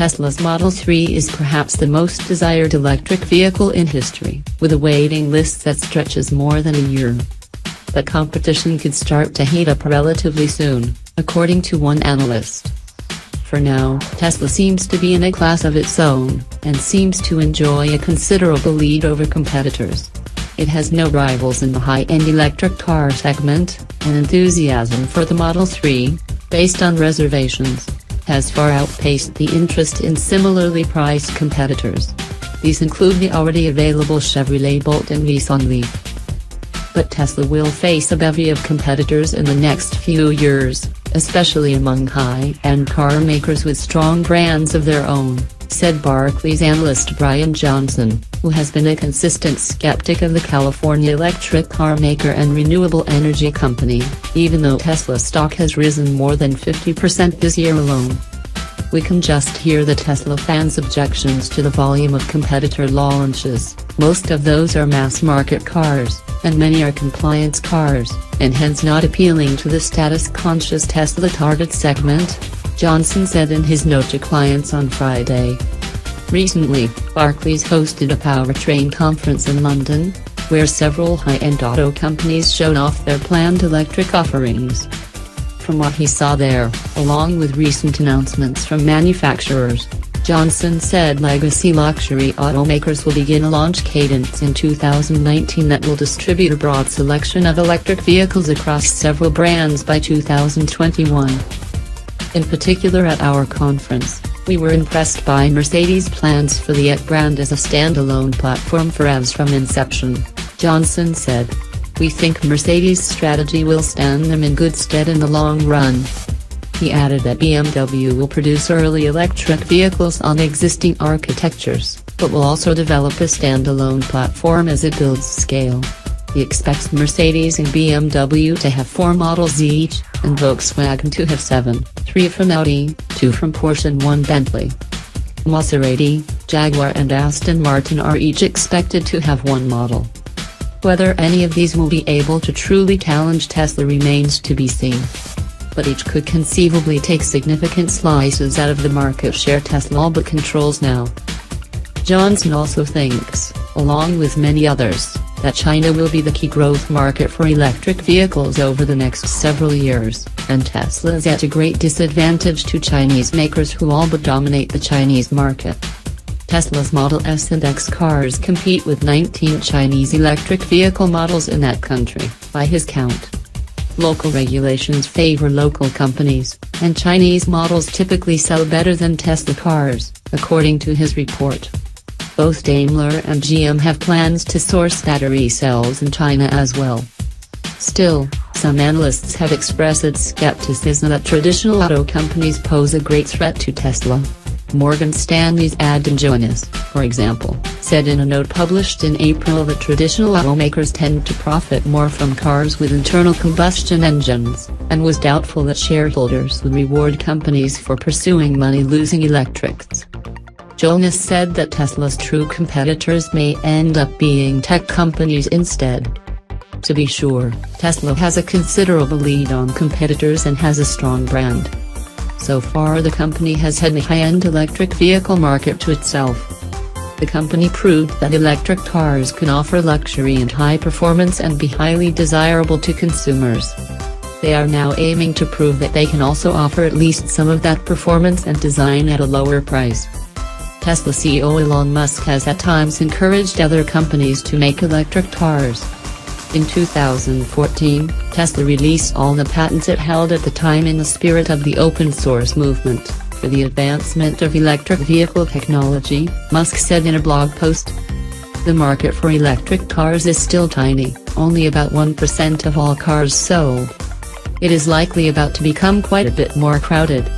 Tesla's Model 3 is perhaps the most desired electric vehicle in history, with a waiting list that stretches more than a year. But competition could start to heat up relatively soon, according to one analyst. For now, Tesla seems to be in a class of its own, and seems to enjoy a considerable lead over competitors. It has no rivals in the high-end electric car segment, and enthusiasm for the Model 3, based on reservations, has far outpaced the interest in similarly priced competitors. These include the already available Chevrolet Bolt and Nissan Leaf. But Tesla will face a bevy of competitors in the next few years, especially among high-end car makers with strong brands of their own, said Barclays analyst Brian Johnson, who has been a consistent skeptic of the California electric car maker and renewable energy company, even though Tesla stock has risen more than 50% this year alone. We can just hear the Tesla fans' objections to the volume of competitor launches. Most of those are mass-market cars, and many are compliance cars, and hence not appealing to the status-conscious Tesla target segment, Johnson said in his note to clients on Friday. Recently, Barclays hosted a powertrain conference in London, where several high-end auto companies showed off their planned electric offerings. From what he saw there, along with recent announcements from manufacturers, Johnson said legacy luxury automakers will begin a launch cadence in 2019 that will distribute a broad selection of electric vehicles across several brands by 2021. In particular, at our conference, we were impressed by Mercedes' plans for the E brand as a standalone platform for EVs from inception, Johnson said. We think Mercedes' strategy will stand them in good stead in the long run. He added that BMW will produce early electric vehicles on existing architectures, but will also develop a standalone platform as it builds scale. He expects Mercedes and BMW to have 4 models each, and Volkswagen to have 7, 3 from Audi, 2 from Porsche and 1 Bentley. Maserati, Jaguar and Aston Martin are each expected to have 1 model. Whether any of these will be able to truly challenge Tesla remains to be seen. But each could conceivably take significant slices out of the market share Tesla all but controls now. Johnson also thinks, along with many others, that China will be the key growth market for electric vehicles over the next several years, and Tesla is at a great disadvantage to Chinese makers who all but dominate the Chinese market. Tesla's Model S and X cars compete with 19 Chinese electric vehicle models in that country, by his count. Local regulations favor local companies, and Chinese models typically sell better than Tesla cars, according to his report. Both Daimler and GM have plans to source battery cells in China as well. Still, some analysts have expressed skepticism that traditional auto companies pose a great threat to Tesla. Morgan Stanley's Adam Jonas, for example, said in a note published in April that traditional automakers tend to profit more from cars with internal combustion engines, and was doubtful that shareholders would reward companies for pursuing money-losing electrics. Jonas said that Tesla's true competitors may end up being tech companies instead. To be sure, Tesla has a considerable lead on competitors and has a strong brand. So far the company has had the high-end electric vehicle market to itself. The company proved that electric cars can offer luxury and high performance and be highly desirable to consumers. They are now aiming to prove that they can also offer at least some of that performance and design at a lower price. Tesla CEO Elon Musk has at times encouraged other companies to make electric cars. In 2014, Tesla released all the patents it held at the time in the spirit of the open-source movement, for the advancement of electric vehicle technology, Musk said in a blog post. The market for electric cars is still tiny, only about 1% of all cars sold. It is likely about to become quite a bit more crowded.